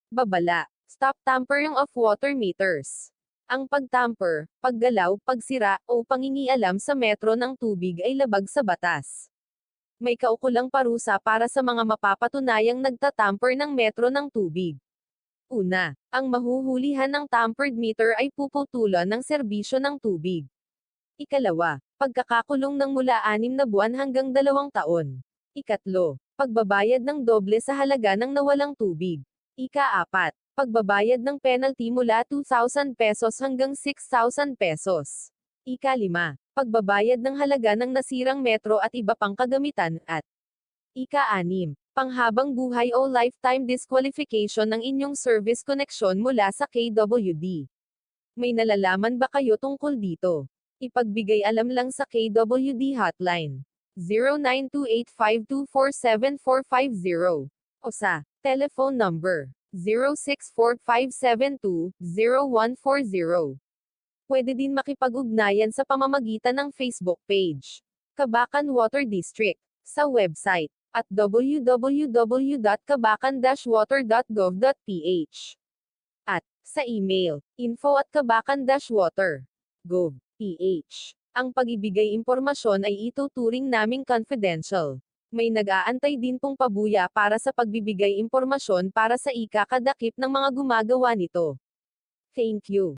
Babala. Stop tampering of water meters. Ang pagtamper, paggalaw, pagsira, o pangingialam sa metro ng tubig ay labag sa batas. May kaukulang parusa para sa mga mapapatunayang nagtatamper ng metro ng tubig. Una, ang mahuhulihan ng tampered meter ay puputulan ng serbisyo ng tubig. Ikalawa, pagkakakulong ng mula 6 na buwan hanggang 2 taon. Ikatlo, pagbabayad ng doble sa halaga ng nawalang tubig. Ika-4, pagbabayad ng penalty mula 2,000 pesos hanggang 6,000 pesos. Ika-5, pagbabayad ng halaga ng nasirang metro at iba pang kagamitan, at Ika-6, panghabang buhay o lifetime disqualification ng inyong service connection mula sa KWD. May nalalaman ba kayo tungkol dito? Ipagbigay alam lang sa KWD hotline 092852474450 o sa telephone number 0645720140. Pwede din makipag-ugnayan sa pamamagitan ng Facebook page Kabakan Water District, sa website at www.kabakan-water.gov.ph at sa email info@kabakan-water.gov.ph. Ang pag-ibigay impormasyon ay ituturing naming confidential. May nag-aantay din pong pabuya para sa pagbibigay impormasyon para sa ikakadakip ng mga gumagawa nito. Thank you.